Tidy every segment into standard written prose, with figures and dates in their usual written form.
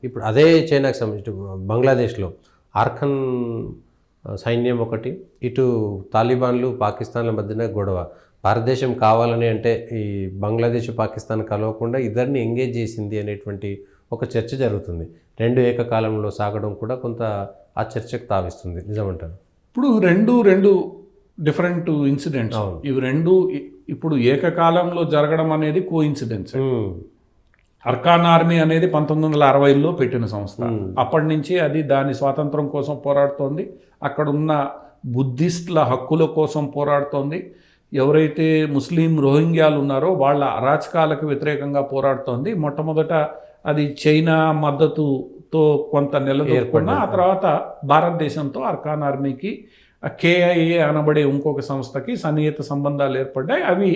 ఇప్పుడు అదే చైనాకి సంబంధించి బంగ్లాదేశ్లో ఆర్ఖన్ సైన్యం ఒకటి, ఇటు తాలిబాన్లు పాకిస్తాన్ల మధ్యన గొడవ. భారతదేశం కావాలని అంటే ఈ బంగ్లాదేశ్ పాకిస్తాన్ కలవకుండా ఇద్దరిని ఎంగేజ్ చేసింది అనేటువంటి ఒక చర్చ జరుగుతుంది. రెండు ఏకకాలంలో సాగడం కూడా కొంత ఆ చర్చకు తావిస్తుంది. నిజమంటారు? ఇప్పుడు రెండు డిఫరెంట్ ఇన్సిడెంట్స్. ఇవి రెండు ఇప్పుడు ఏకకాలంలో జరగడం అనేది కో ఇన్సిడెంట్స్. అర్కాన్ ఆర్మీ అనేది 1960లో పెట్టిన సంస్థ. అప్పటి నుంచి అది దాని స్వాతంత్రం కోసం పోరాడుతోంది. అక్కడ ఉన్న బుద్ధిస్టుల హక్కుల కోసం పోరాడుతోంది. ఎవరైతే ముస్లిం రోహింగ్యాలు ఉన్నారో వాళ్ళ అరాచకాలకు వ్యతిరేకంగా పోరాడుతోంది. మొట్టమొదట అది చైనా మద్దతుతో కొంత నిలదొక్కున్న, ఆ తర్వాత భారతదేశంతో అర్కాన్ ఆర్మీకి KIA అనబడే ఇంకొక సంస్థకి సన్నిహిత సంబంధాలు ఏర్పడ్డాయి. అవి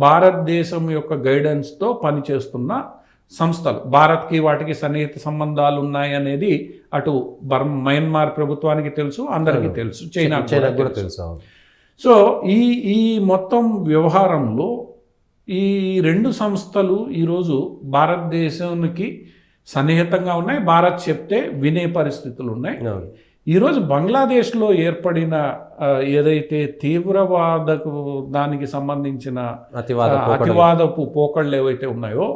భారతదేశం యొక్క గైడెన్స్తో పనిచేస్తున్న సంస్థలు. భారత్కి వాటికి సన్నిహిత సంబంధాలు ఉన్నాయి అనేది అటు మయన్మార్ ప్రభుత్వానికి తెలుసు, అందరికీ తెలుసు, చైనా కూడా తెలుసు. సో ఈ మొత్తం వ్యవహారంలో ఈ రెండు సంస్థలు ఈరోజు భారతదేశానికి సన్నిహితంగా ఉన్నాయి. భారత్ చెప్తే వినే పరిస్థితులు ఉన్నాయి. ఈరోజు బంగ్లాదేశ్లో ఏర్పడిన ఏదైతే తీవ్రవాదకు దానికి సంబంధించిన అతివాదపు పోకళ్ళు ఏవైతే ఉన్నాయో,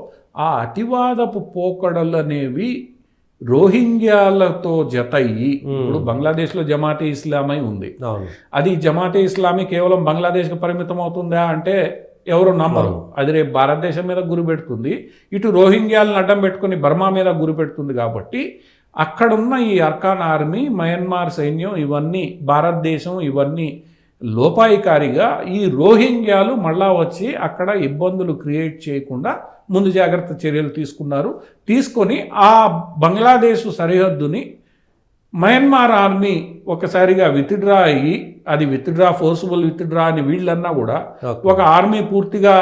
ఆ అతివాదపు పోకడలు అనేవి రోహింగ్యాలతో జత అయ్యి, ఇప్పుడు బంగ్లాదేశ్లో జమాతే ఇస్లామీ ఉంది. అది జమాతే ఇస్లామీ కేవలం బంగ్లాదేశ్కి పరిమితం అవుతుందా అంటే ఎవరు నమ్మరు. అది రేపు భారతదేశం మీద గురి పెడుతుంది, ఇటు రోహింగ్యాలను అడ్డం పెట్టుకుని బర్మా మీద గురి పెడుతుంది. కాబట్టి అక్కడున్న ఈ అర్కాన్ ఆర్మీ, మయన్మార్ సైన్యం, ఇవన్నీ భారతదేశం ఇవన్నీ లోపాయికారిగా ఈ రోహింగ్యాలు మళ్ళా వచ్చి అక్కడ ఇబ్బందులు క్రియేట్ చేయకుండా ముందు జాగ్రత్త చర్యలు తీసుకొని ఆ బంగ్లాదేశ్ సరిహద్దుని మయన్మార్ ఆర్మీ ఒకసారిగా విత్డ్రా అయ్యి, అది ఫోర్సిబుల్ విత్డ్రా అని వీళ్ళన్నా కూడా ఒక ఆర్మీ పూర్తిగా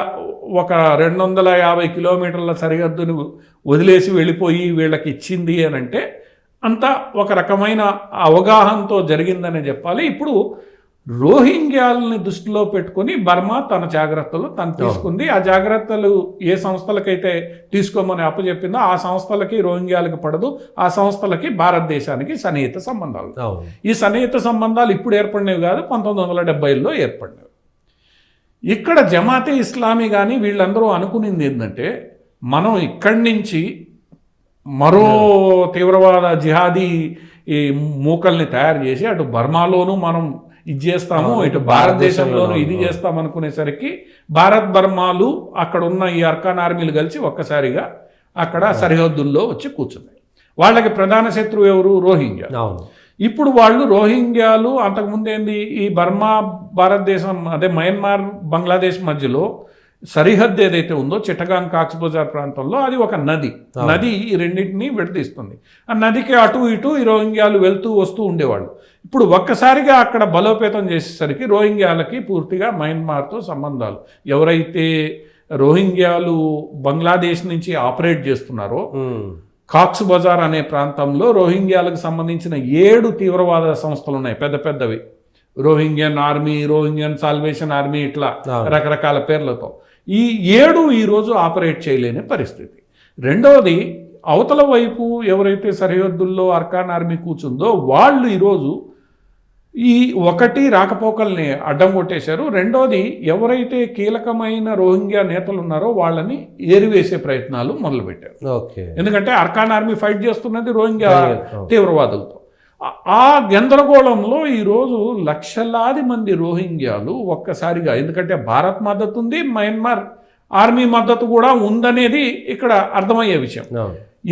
ఒక 250 కిలోమీటర్ల సరిహద్దుని వదిలేసి వెళ్ళిపోయి వీళ్ళకి ఇచ్చింది అని అంటే అంతా ఒక రకమైన అవగాహనతో జరిగిందనే చెప్పాలి. ఇప్పుడు రోహింగ్యాలని దృష్టిలో పెట్టుకొని బర్మా తన జాగ్రత్తలు తను తీసుకుంది. ఆ జాగ్రత్తలు ఏ సంస్థలకైతే తీసుకోమని అప్పచెప్పిందో ఆ సంస్థలకి రోహింగ్యాలకు పడదు, ఆ సంస్థలకి భారతదేశానికి సన్నిహిత సంబంధాలు. ఈ సన్నిహిత సంబంధాలు ఇప్పుడు ఏర్పడినవి కాదు, 1970లో ఏర్పడినవి. ఇక్కడ జమాతే ఇస్లామీ కానీ వీళ్ళందరూ అనుకునింది ఏంటంటే, మనం ఇక్కడి నుంచి మరో తీవ్రవాద జిహాదీ ఈ మూకల్ని తయారు చేసి అటు బర్మాలోనూ మనం ఇది చేస్తాము, ఇటు భారతదేశంలోనూ ఇది చేస్తాం అనుకునేసరికి భారత్ బర్మాలు అక్కడ ఉన్న ఈ అర్కాన్ ఆర్మీలు కలిసి ఒక్కసారిగా అక్కడ సరిహద్దుల్లో వచ్చి కూర్చున్నాయి. వాళ్ళకి ప్రధాన శత్రువు ఎవరు? రోహింగ్యా. ఇప్పుడు వాళ్ళు రోహింగ్యాలు అంతకుముందు ఏంది, ఈ బర్మా భారతదేశం అదే మయన్మార్ బంగ్లాదేశ్ మధ్యలో సరిహద్దు ఏదైతే ఉందో చిట్టగాంగ్ కాక్స్ బజార్ ప్రాంతంలో అది ఒక నది ఈ రెండింటినీ విడదీస్తుంది. ఆ నదికి అటు ఇటు ఈ రోహింగ్యాలు వెళ్తూ వస్తూ ఉండేవాళ్ళు. ఇప్పుడు ఒక్కసారిగా అక్కడ బలోపేతం చేసేసరికి రోహింగ్యాలకి పూర్తిగా మయన్మార్తో సంబంధాలు. ఎవరైతే రోహింగ్యాలు బంగ్లాదేశ్ నుంచి ఆపరేట్ చేస్తున్నారో కాక్స్ బజార్ అనే ప్రాంతంలో రోహింగ్యాలకు సంబంధించిన 7 తీవ్రవాద సంస్థలు ఉన్నాయి, పెద్ద పెద్దవి. రోహింగ్యన్ ఆర్మీ, రోహింగ్యన్ సాల్వేషన్ ఆర్మీ, ఇట్లా రకరకాల పేర్లతో ఈ 7 ఈరోజు ఆపరేట్ చేయలేని పరిస్థితి. రెండవది, అవతల వైపు ఎవరైతే సరిహద్దుల్లో అర్కాన్ ఆర్మీ కూర్చుందో వాళ్ళు ఈరోజు ఈ ఒకటి రాకపోకల్ని అడ్డం కొట్టేశారు. రెండోది, ఎవరైతే కీలకమైన రోహింగ్యా నేతలు ఉన్నారో వాళ్ళని ఏరివేసే ప్రయత్నాలు మొదలుపెట్టారు. ఎందుకంటే అర్కాన్ ఆర్మీ ఫైట్ చేస్తున్నది రోహింగ్యా తీవ్రవాదులతో. ఆ గందరగోళంలో ఈరోజు లక్షలాది మంది రోహింగ్యాలు ఒక్కసారిగా, ఎందుకంటే భారత్ మద్దతు ఉంది, మయన్మార్ ఆర్మీ మద్దతు కూడా ఉందనేది ఇక్కడ అర్థమయ్యే విషయం.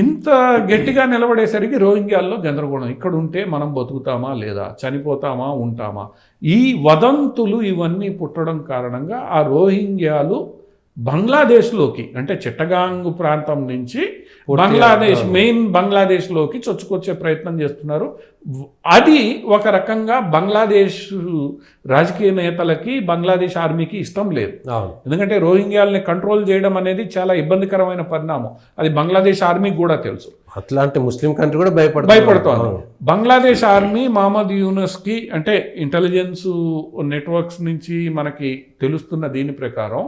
ఇంత గట్టిగా నిలబడేసరికి రోహింగ్యాల్లో గందరగోళం. ఇక్కడ ఉంటే మనం బతుకుతామా లేదా, చనిపోతామా ఉంటామా, ఈ వదంతులు ఇవన్నీ పుట్టడం కారణంగా ఆ రోహింగ్యాలు బంగ్లాదేశ్లోకి, అంటే చిట్టగాంగ్ ప్రాంతం నుంచి మెయిన్ బంగ్లాదేశ్లోకి చొచ్చుకొచ్చే ప్రయత్నం చేస్తున్నారు. అది ఒక రకంగా బంగ్లాదేశ్ రాజకీయ నేతలకి, బంగ్లాదేశ్ ఆర్మీకి ఇష్టం లేదు. ఎందుకంటే రోహింగ్యాలని కంట్రోల్ చేయడం అనేది చాలా ఇబ్బందికరమైన పరిణామం. అది బంగ్లాదేశ్ ఆర్మీకి కూడా తెలుసు. అట్లాంటి ముస్లిం కంట్రీ కూడా భయపడుతోంది. బంగ్లాదేశ్ ఆర్మీ మహమ్మద్ యూనస్కి, అంటే ఇంటెలిజెన్స్ నెట్వర్క్స్ నుంచి మనకి తెలుస్తున్న దీని ప్రకారం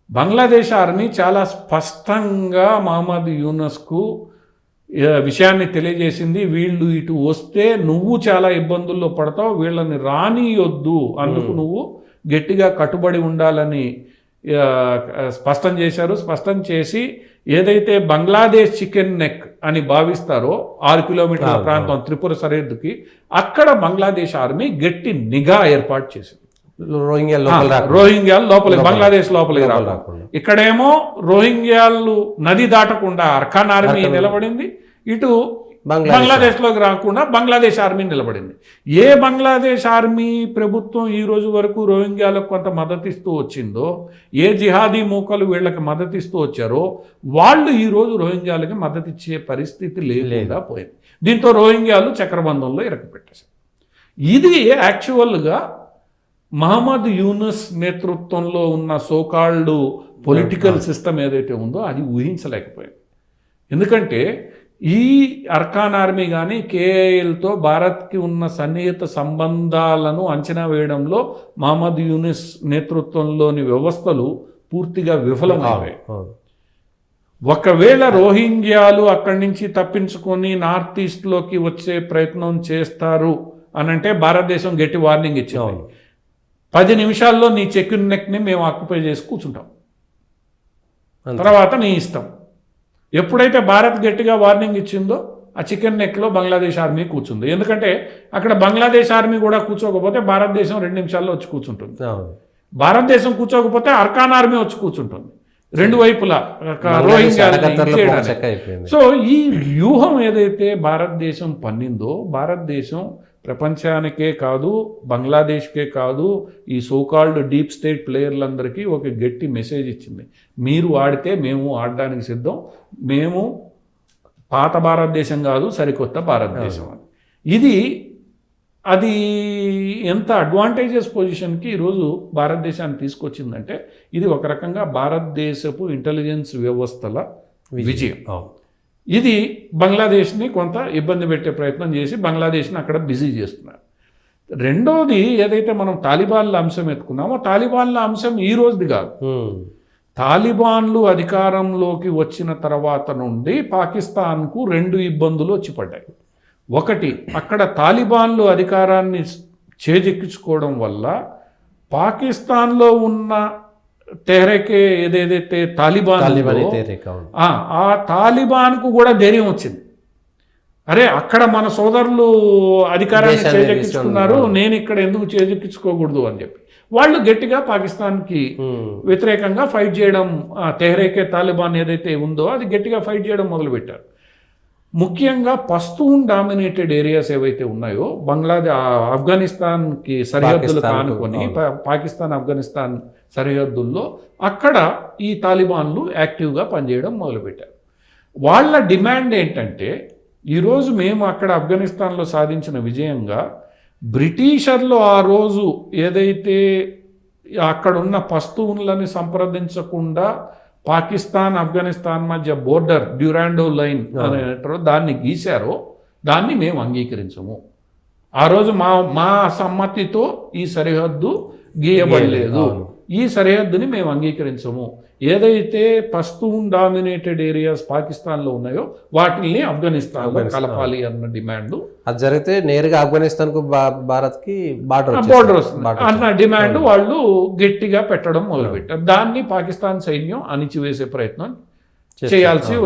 బంగ్లాదేశ్ ఆర్మీ చాలా స్పష్టంగా మహమ్మద్ యూనస్కు విషయాన్ని తెలియజేసింది. వీళ్ళు ఇటు వస్తే నువ్వు చాలా ఇబ్బందుల్లో పడతావు, వీళ్ళని రానియొద్దు, అందుకు నువ్వు గట్టిగా కట్టుబడి ఉండాలని స్పష్టం చేశారు. స్పష్టం చేసి ఏదైతే బంగ్లాదేశ్ చికెన్ నెక్ అని భావిస్తారో 6 కిలోమీటర్ల ప్రాంతం త్రిపుర సరిహద్దుకి, అక్కడ బంగ్లాదేశ్ ఆర్మీ గట్టి నిఘా ఏర్పాటు చేసింది. రోహింగ్యాలు లోపలికి, బంగ్లాదేశ్ లోపలికి రాకుండా. ఇక్కడేమో రోహింగ్యాలు నది దాటకుండా అర్కాన్ ఆర్మీ నిలబడింది, ఇటు బంగ్లాదేశ్లోకి రాకుండా బంగ్లాదేశ్ ఆర్మీ నిలబడింది. ఏ బంగ్లాదేశ్ ఆర్మీ ప్రభుత్వం ఈ రోజు వరకు రోహింగ్యాలకు కొంత మద్దతిస్తూ వచ్చిందో, ఏ జిహాదీ మూకలు వీళ్ళకి మద్దతిస్తూ వచ్చారో వాళ్ళు ఈ రోజు రోహింగ్యాలకి మద్దతు ఇచ్చే పరిస్థితి లేకుండా పోయింది. దీంతో రోహింగ్యాలు చక్రబంధంలో ఇరకపెట్టేశారు. ఇది యాక్చువల్గా మహమ్మద్ యూనుస్ నేతృత్వంలో ఉన్న సోకాల్డ్ పొలిటికల్ సిస్టమ్ ఏదైతే ఉందో అది ఊహించలేకపోయింది. ఎందుకంటే ఈ అర్కాన్ ఆర్మీ కానీ కేఐఎల్తో భారత్కి ఉన్న సన్నిహిత సంబంధాలను అంచనా వేయడంలో మహమ్మద్ యూనుస్ నేతృత్వంలోని వ్యవస్థలు పూర్తిగా విఫలమయ్యాయి. ఒకవేళ రోహింగ్యాలు అక్కడి నుంచి తప్పించుకొని నార్త్ ఈస్ట్లోకి వచ్చే ప్రయత్నం చేస్తారు అనంటే భారతదేశం గట్టి వార్నింగ్ ఇచ్చింది. 10 నిమిషాల్లో నీ చికెన్ నెక్ని మేము ఆక్యుపై చేసి కూర్చుంటాం, తర్వాత నీ ఇష్టం. ఎప్పుడైతే భారత్ గట్టిగా వార్నింగ్ ఇచ్చిందో ఆ చికెన్ నెక్లో బంగ్లాదేశ్ ఆర్మీ కూర్చుంది. ఎందుకంటే అక్కడ బంగ్లాదేశ్ ఆర్మీ కూడా కూర్చోకపోతే భారతదేశం 2 నిమిషాల్లో వచ్చి కూర్చుంటుంది. భారతదేశం కూర్చోకపోతే అర్కాన్ ఆర్మీ వచ్చి కూర్చుంటుంది. 2 వైపులా సో ఈ వ్యూహం ఏదైతే భారతదేశం పన్నిందో, భారతదేశం ప్రపంచానికే కాదు, బంగ్లాదేశ్కే కాదు, ఈ సోకాల్డ్ డీప్ స్టేట్ ప్లేయర్లందరికీ ఒక గట్టి మెసేజ్ ఇచ్చింది. మీరు ఆడితే మేము ఆడడానికి సిద్ధం, మేము పాత భారతదేశం కాదు, సరికొత్త భారతదేశం అని. అది ఎంత అడ్వాంటేజెస్ పొజిషన్కి ఈరోజు భారతదేశాన్ని తీసుకొచ్చిందంటే ఇది ఒక రకంగా భారతదేశపు ఇంటెలిజెన్స్ వ్యవస్థల విజయం. ఇది బంగ్లాదేశ్ని కొంత ఇబ్బంది పెట్టే ప్రయత్నం చేసి బంగ్లాదేశ్ని అక్కడ బిజీ చేస్తున్నారు. రెండోది ఏదైతే మనం తాలిబాన్ల అంశం ఎత్తుకున్నామో, తాలిబాన్ల అంశం ఈ రోజుది కాదు. తాలిబాన్లు అధికారంలోకి వచ్చిన తర్వాత నుండి పాకిస్తాన్కు 2 ఇబ్బందులు వచ్చి పడ్డాయి. ఒకటి, అక్కడ తాలిబాన్లు అధికారాన్ని చేజెక్కించుకోవడం వల్ల పాకిస్తాన్లో ఉన్న తెహ్రీకే ఏదైతే తాలిబాన్ ఆ తాలిబాన్కు కూడా ధైర్యం వచ్చింది. అరే అక్కడ మన సోదరులు అధికారాన్ని చేజెక్కించుకున్నారు, నేను ఇక్కడ ఎందుకు చేజెక్కించుకోకూడదు అని చెప్పి వాళ్ళు గట్టిగా పాకిస్తాన్కి వ్యతిరేకంగా ఫైట్ చేయడం, తెహ్రీకే తాలిబాన్ ఏదైతే ఉందో అది గట్టిగా ఫైట్ చేయడం మొదలుపెట్టారు. ముఖ్యంగా పస్తూన్ డామినేటెడ్ ఏరియాస్ ఏవైతే ఉన్నాయో, ఆఫ్ఘనిస్తాన్కి సరిహద్దులు కానుకొని పాకిస్తాన్ ఆఫ్ఘనిస్తాన్ సరిహద్దుల్లో అక్కడ ఈ తాలిబాన్లు యాక్టివ్గా పనిచేయడం మొదలుపెట్టారు. వాళ్ళ డిమాండ్ ఏంటంటే, ఈరోజు మేము అక్కడ ఆఫ్ఘనిస్తాన్లో సాధించిన విజయంగా బ్రిటిషర్లు ఆ రోజు ఏదైతే అక్కడున్న పస్తూన్లని సంప్రదించకుండా పాకిస్తాన్ ఆఫ్ఘనిస్తాన్ మధ్య బోర్డర్ డ్యూరాండో లైన్ అనేటారో దాన్ని గీశారో దాన్ని మేము అంగీకరించము. ఆ రోజు మా సమ్మతితో ఈ సరిహద్దు గీయబడలేదు, ఈ సరిహద్దుని మేము అంగీకరించము. ఏదైతే పస్తూన్ డామినేటెడ్ ఏరియాస్ పాకిస్తాన్లో ఉన్నాయో వాటిని ఆఫ్ఘనిస్తాన్లో కలపాలి అన్న డిమాండ్. అది జరిగితే నేరుగా ఆఫ్ఘనిస్తాన్కు భారత్కి బోర్డర్ వస్తుంది అన్న డిమాండ్ వాళ్ళు గట్టిగా పెట్టడం మొదలుపెట్టారు. దాన్ని పాకిస్తాన్ సైన్యం అణిచివేసే ప్రయత్నం చేయాల్సి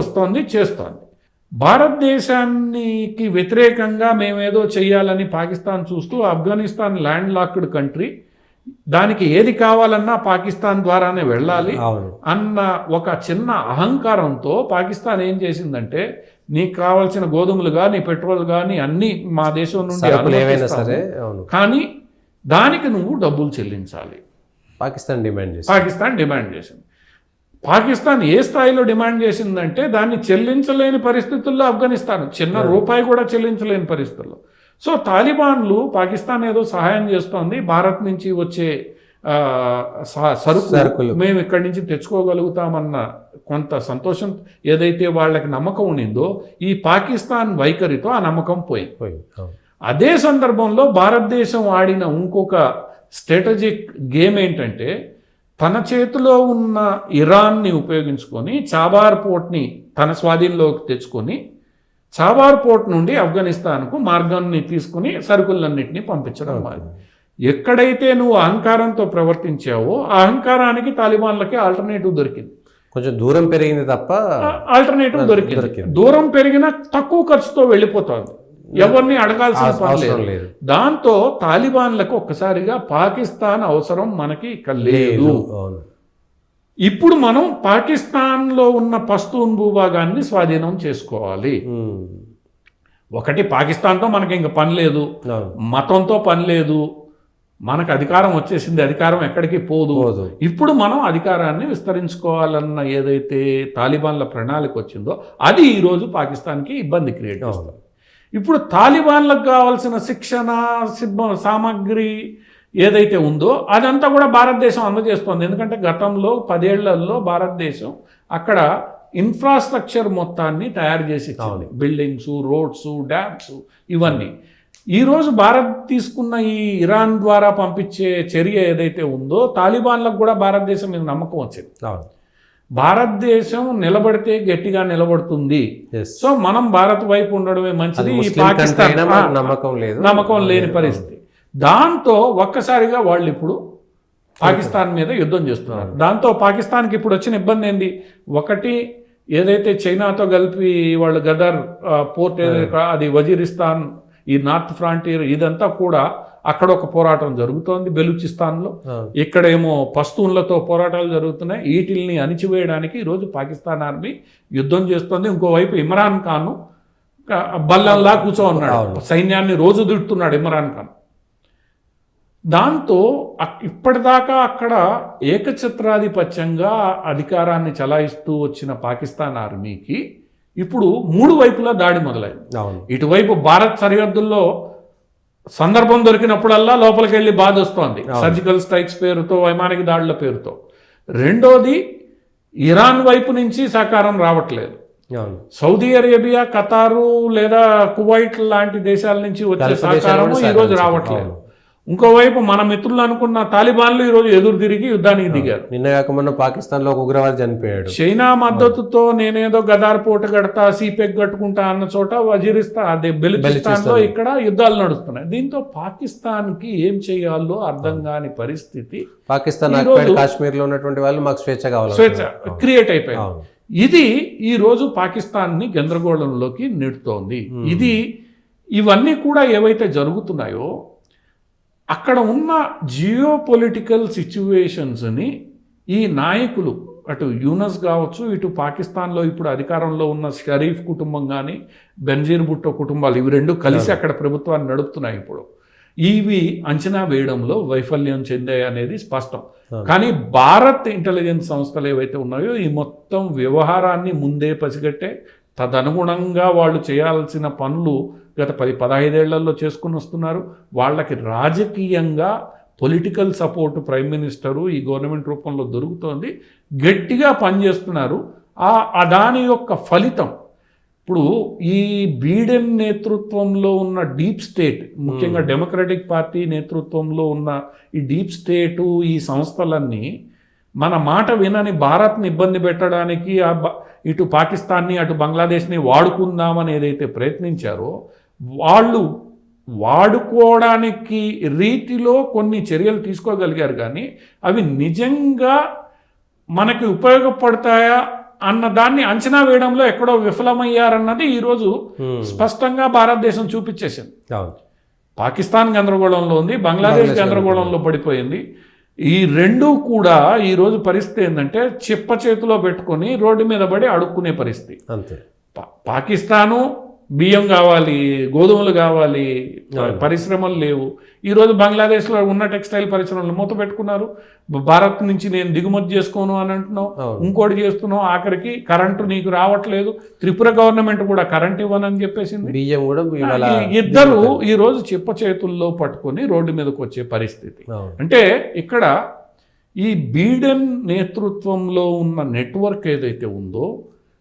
చేస్తోంది. భారతదేశానికి వ్యతిరేకంగా మేమేదో చేయాలని పాకిస్తాన్ చూస్తూ, ఆఫ్ఘనిస్తాన్ ల్యాండ్ లాక్డ్ కంట్రీ, దానికి ఏది కావాలన్నా పాకిస్తాన్ ద్వారానే వెళ్ళాలి అన్న ఒక చిన్న అహంకారంతో పాకిస్తాన్ ఏం చేసిందంటే, నీకు కావాల్సిన గోధుమలు కానీ పెట్రోల్ కానీ అన్నీ మా దేశం నుండి, కానీ దానికి నువ్వు డబ్బులు చెల్లించాలి పాకిస్తాన్ డిమాండ్ చేసింది. పాకిస్తాన్ ఏ స్థాయిలో డిమాండ్ చేసిందంటే, దాన్ని చెల్లించలేని పరిస్థితుల్లో ఆఫ్ఘనిస్తాన్ చిన్న రూపాయి కూడా చెల్లించలేని పరిస్థితుల్లో. సో తాలిబాన్లు పాకిస్తాన్ ఏదో సహాయం చేస్తోంది, భారత్ నుంచి వచ్చే సరుకులు మేము ఇక్కడి నుంచి తెచ్చుకోగలుగుతామన్న కొంత సంతోషం ఏదైతే వాళ్ళకి నమ్మకం ఉండిందో, ఈ పాకిస్తాన్ వైఖరితో ఆ నమ్మకం పోయింది. అదే సందర్భంలో భారతదేశం ఆడిన ఇంకొక స్ట్రాటజిక్ గేమ్ ఏంటంటే, తన చేతిలో ఉన్న ఇరాన్ని ఉపయోగించుకొని చాబార్ పోర్ట్ని తన స్వాధీనంలోకి తెచ్చుకొని చాబార్ పోర్ట్ నుండి ఆఫ్ఘనిస్తాన్కు మార్గాన్ని తీసుకుని సరుకులన్నింటినీ పంపించడం మాది. ఎక్కడైతే నువ్వు అహంకారంతో ప్రవర్తించావో ఆ అహంకారానికి తాలిబాన్లకి ఆల్టర్నేటివ్ దొరికింది. కొంచెం దూరం పెరిగింది తప్ప ఆల్టర్నేటివ్ దొరికింది. దూరం పెరిగినా తక్కువ ఖర్చుతో వెళ్ళిపోతుంది, ఎవరిని అడగాల్సిన పని లేదు. దాంతో తాలిబాన్లకు ఒక్కసారిగా పాకిస్తాన్ అవసరం మనకి లేదు. ఇప్పుడు మనం పాకిస్తాన్లో ఉన్న పస్తూన్ భూభాగాన్ని స్వాధీనం చేసుకోవాలి. ఒకటి, పాకిస్తాన్తో మనకి ఇంక పని లేదు, మతంతో పని లేదు, మనకు అధికారం వచ్చేసింది, అధికారం ఎక్కడికి పోదు. ఇప్పుడు మనం అధికారాన్ని విస్తరించుకోవాలన్న ఏదైతే తాలిబాన్ల ప్రణాళిక వచ్చిందో అది ఈరోజు పాకిస్తాన్కి ఇబ్బంది క్రియేట్ చేస్తుంది. ఇప్పుడు తాలిబాన్లకు కావాల్సిన శిక్షణ సామాగ్రి ఏదైతే ఉందో అదంతా కూడా భారతదేశం అందజేస్తుంది. ఎందుకంటే గతంలో 10 ఏళ్లలో భారతదేశం అక్కడ ఇన్ఫ్రాస్ట్రక్చర్ మొత్తాన్ని తయారు చేసి ఇచ్చింది. బిల్డింగ్స్, రోడ్స్, డ్యామ్స్, ఇవన్నీ. ఈరోజు భారత్ తీసుకున్న ఈ ఇరాన్ ద్వారా పంపించే చర్య ఏదైతే ఉందో తాలిబాన్లకు కూడా భారతదేశం మీద నమ్మకం వచ్చింది. భారతదేశం నిలబడితే గట్టిగా నిలబడుతుంది, సో మనం భారత్ వైపు ఉండడమే మంచిది. ఈ పాకిస్తాన్ నమ్మకం లేని పరిస్థితి. దాంతో ఒక్కసారిగా వాళ్ళు ఇప్పుడు పాకిస్తాన్ మీద యుద్ధం చేస్తున్నారు. దాంతో పాకిస్తాన్కి ఇప్పుడు వచ్చిన ఇబ్బంది ఏంటి? ఒకటి, ఏదైతే చైనాతో కలిపి వాళ్ళు గదర్ పోర్ట్ అది వజీరిస్తాన్, ఈ నార్త్ ఫ్రాంటియర్, ఇదంతా కూడా అక్కడ ఒక పోరాటం జరుగుతోంది బెలూచిస్తాన్లో. ఇక్కడేమో పస్తూన్లతో పోరాటాలు జరుగుతున్నాయి. వీటిల్ని అణిచివేయడానికి ఈరోజు పాకిస్తాన్ ఆర్మీ యుద్ధం చేస్తోంది. ఇంకోవైపు ఇమ్రాన్ ఖాన్ బల్లంలా కూర్చో ఉన్నాడు, సైన్యాన్ని రోజు తిడుతున్నాడు ఇమ్రాన్ ఖాన్. దాంతో ఇప్పటిదాకా అక్కడ ఏకఛత్రాధిపత్యంగా అధికారాన్ని చలాయిస్తూ వచ్చిన పాకిస్తాన్ ఆర్మీకి ఇప్పుడు 3 వైపులా దాడి మొదలైంది. ఇటువైపు భారత్ సరిహద్దుల్లో సందర్భం దొరికినప్పుడల్లా లోపలికి వెళ్ళి బాధ వస్తోంది, సర్జికల్ స్ట్రైక్స్ పేరుతో, వైమానిక దాడుల పేరుతో. రెండోది, ఇరాన్ వైపు నుంచి సహకారం రావట్లేదు. సౌదీ అరేబియా, ఖతారు లేదా కువైట్ లాంటి దేశాల నుంచి వచ్చే సహకారం ఈరోజు రావట్లేదు. ఇంకోవైపు మన మిత్రులు అనుకున్న తాలిబాన్లు ఈరోజు ఎదురు తిరిగి యుద్ధానికి దిగారు. నిన్న మొన్న పాకిస్తాన్ లో ఒక ఉగ్రవాది చనిపోయాడు. చైనా మద్దతుతో నేనేదో గదార్ పోటు కడతా, సీపెక్ కట్టుకుంటా అన్న చోట వజీరిస్తాన్, అదే బెలూచిస్తాన్లో ఇక్కడ యుద్ధాలు నడుస్తున్నాయి. దీంతో పాకిస్తాన్కి ఏం చేయాలో అర్థం కాని పరిస్థితి. పాకిస్తాన్ కాశ్మీర్ లో ఉన్నటువంటి వాళ్ళు మాకు స్వేచ్ఛ క్రియేట్ అయిపోయింది. ఇది ఈ రోజు పాకిస్తాన్ని గందరగోళంలోకి నెడుతోంది. ఇవన్నీ కూడా ఏవైతే జరుగుతున్నాయో అక్కడ ఉన్న జియో పొలిటికల్ సిచ్యువేషన్స్ని ఈ నాయకులు, అటు యూనస్ కావచ్చు, ఇటు పాకిస్తాన్లో ఇప్పుడు అధికారంలో ఉన్న షరీఫ్ కుటుంబం కానీ, బెనజీర్ భుట్టో కుటుంబాలు, ఇవి రెండు కలిసి అక్కడ ప్రభుత్వాన్ని నడుపుతున్నాయి. ఇప్పుడు ఇవి అంచనా వేయడంలో వైఫల్యం చెందాయి అనేది స్పష్టం. కానీ భారత్ ఇంటెలిజెన్స్ సంస్థలు ఏవైతే ఉన్నాయో ఈ మొత్తం వ్యవహారాన్ని ముందే పసిగట్టే, తదనుగుణంగా వాళ్ళు చేయాల్సిన పనులు గత 10-15 ఏళ్లలో చేసుకుని వస్తున్నారు. వాళ్ళకి రాజకీయంగా పొలిటికల్ సపోర్ట్ ప్రైమ్ మినిస్టరు ఈ గవర్నమెంట్ రూపంలో దొరుకుతోంది, గట్టిగా పనిచేస్తున్నారు. దాని యొక్క ఫలితం ఇప్పుడు ఈ బీడెన్ నేతృత్వంలో ఉన్న డీప్ స్టేట్, ముఖ్యంగా డెమోక్రటిక్ పార్టీ నేతృత్వంలో ఉన్న ఈ డీప్ స్టేటు, ఈ సంస్థలన్నీ మన మాట వినని భారత్ని ఇబ్బంది పెట్టడానికి, ఇటు పాకిస్తాన్ని అటు బంగ్లాదేశ్ని వాడుకుందామని ఏదైతే ప్రయత్నించారో వాళ్ళు వాడుకోవడానికి రీతిలో కొన్ని చర్యలు తీసుకోగలిగారు. కానీ అవి నిజంగా మనకి ఉపయోగపడతాయా అన్న దాన్ని అంచనా వేయడంలో ఎక్కడో విఫలమయ్యారన్నది ఈరోజు స్పష్టంగా భారతదేశం చూపించేసింది. పాకిస్తాన్ గందరగోళంలో ఉంది, బంగ్లాదేశ్ గందరగోళంలో పడిపోయింది. ఈ రెండూ కూడా ఈరోజు పరిస్థితి ఏంటంటే చిప్ప చేతిలో పెట్టుకొని రోడ్డు మీద పడి అడుక్కునే పరిస్థితి. అంతే. పాకిస్తాను బియ్యం కావాలి, గోధుమలు కావాలి, పరిశ్రమలు లేవు. ఈరోజు బంగ్లాదేశ్లో ఉన్న టెక్స్టైల్ పరిశ్రమలు మూత పెట్టుకున్నారు. భారత్ నుంచి నేను దిగుమతి చేసుకోను అని అంటున్నావు, ఇంకోటి చేస్తున్నావు, ఆఖరికి కరెంటు నీకు రావట్లేదు. త్రిపుర గవర్నమెంట్ కూడా కరెంట్ ఇవ్వనని చెప్పేసింది. బియ్యం కూడా ఇద్దరు ఈరోజు చిప్ప చేతుల్లో పట్టుకొని రోడ్డు మీదకి వచ్చే పరిస్థితి. అంటే ఇక్కడ ఈ బీడెన్ నేతృత్వంలో ఉన్న నెట్వర్క్ ఏదైతే ఉందో,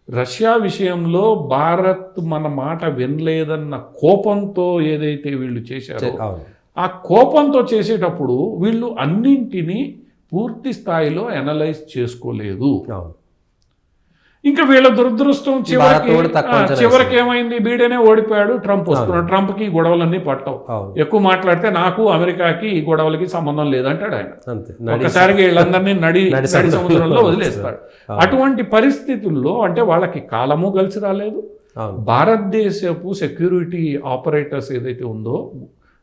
రష్యా విషయంలో భారత్ మన మాట వినలేదన్న కోపంతో ఏదైతే వీళ్ళు చేశారో, ఆ కోపంతో చేసేటప్పుడు వీళ్ళు అన్నింటినీ పూర్తి స్థాయిలో అనలైజ్ చేసుకోలేదు. ఇంకా వీళ్ళ దురదృష్టం చివరికి కూడా తక్కువ అంచనా చివరికి ఏమైంది, బీడెనే ఓడిపోయాడు, ట్రంప్ వస్తున్నాడు. ట్రంప్కి ఈ గొడవలన్నీ పట్టవు. అవును. ఎక్కువ మాట్లాడితే నాకు అమెరికాకి ఈ గొడవలకి సంబంధం లేదంటాడు ఆయన. అంతే ఒక్కసారిగా వీళ్ళందరినీ నడి సముద్రంలో వదిలేస్తాడు. అటువంటి పరిస్థితుల్లో అంటే వాళ్ళకి కాలము కలిసి రాలేదు. అవును. భారతదేశపు సెక్యూరిటీ ఆపరేటర్స్ ఏదైతే ఉందో,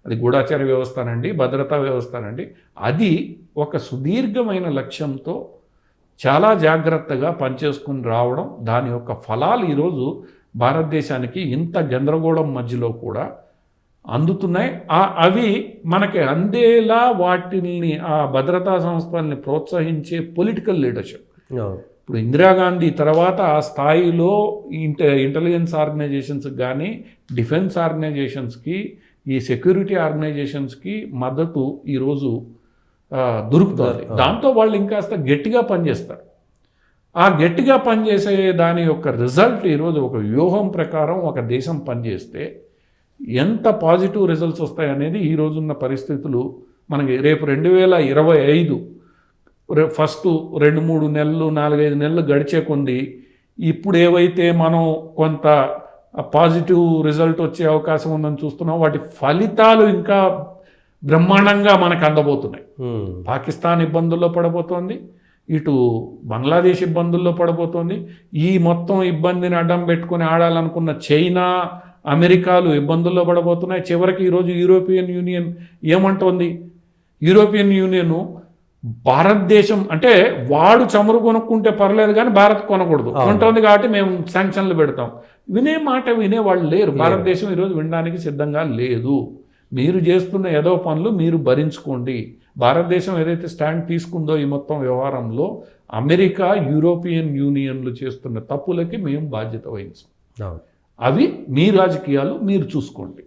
అది గూఢాచార వ్యవస్థనండి, భద్రతా వ్యవస్థనండి, అది ఒక సుదీర్ఘమైన లక్ష్యంతో చాలా జాగ్రత్తగా పనిచేసుకుని రావడం, దాని యొక్క ఫలాలు ఈరోజు భారతదేశానికి ఇంత గందరగోళం మధ్యలో కూడా అందుతున్నాయి. అవి మనకి అందేలా వాటిని ఆ భద్రతా సంస్థల్ని ప్రోత్సహించే పొలిటికల్ లీడర్షిప్. అవును. ఇప్పుడు ఇందిరాగాంధీ తర్వాత ఆ స్థాయిలో ఇంటెలిజెన్స్ ఆర్గనైజేషన్స్కి కానీ, డిఫెన్స్ ఆర్గనైజేషన్స్కి, ఈ సెక్యూరిటీ ఆర్గనైజేషన్స్కి మద్దతు ఈరోజు దొరుకుతుంది. దాంతో వాళ్ళు ఇంకాస్త గట్టిగా పనిచేస్తారు. ఆ గట్టిగా పనిచేసే దాని యొక్క రిజల్ట్ ఈరోజు ఒక వ్యూహం ప్రకారం ఒక దేశం పనిచేస్తే ఎంత పాజిటివ్ రిజల్ట్స్ వస్తాయి అనేది ఈ రోజున్న పరిస్థితులు మనకి రేపు 2025 ఫస్ట్ 2-3 నెలలు 4-5 నెలలు గడిచే కొంది ఇప్పుడు ఏవైతే మనం కొంత పాజిటివ్ రిజల్ట్ వచ్చే అవకాశం ఉందని చూస్తున్నాం, వాటి ఫలితాలు ఇంకా బ్రహ్మాండంగా మనకు అందబోతున్నాయి. పాకిస్తాన్ ఇబ్బందుల్లో పడబోతోంది, ఇటు బంగ్లాదేశ్ ఇబ్బందుల్లో పడబోతోంది, ఈ మొత్తం ఇబ్బందిని అడ్డం పెట్టుకుని ఆడాలనుకున్న చైనా, అమెరికాలు ఇబ్బందుల్లో పడబోతున్నాయి. చివరికి ఈరోజు యూరోపియన్ యూనియన్ ఏమంటోంది, యూరోపియన్ యూనియన్ భారతదేశం అంటే వాడు చమురు కొనుక్కుంటే పర్లేదు కానీ భారత్ కొనకూడదు కొంటుంది కాబట్టి మేము శాంక్షన్లు పెడతాం. వినే వాళ్ళు లేరు. భారతదేశం ఈరోజు వినడానికి సిద్ధంగా లేదు. మీరు చేస్తున్న ఏదో పనులు మీరు భరించుకోండి. భారతదేశం ఏదైతే స్టాండ్ తీసుకుందో ఈ మొత్తం వ్యవహారంలో, అమెరికా, యూరోపియన్ యూనియన్లు చేస్తున్న తప్పులకి మేము బాధ్యత వహించాం. అవి మీ రాజకీయాలు మీరు చూసుకోండి.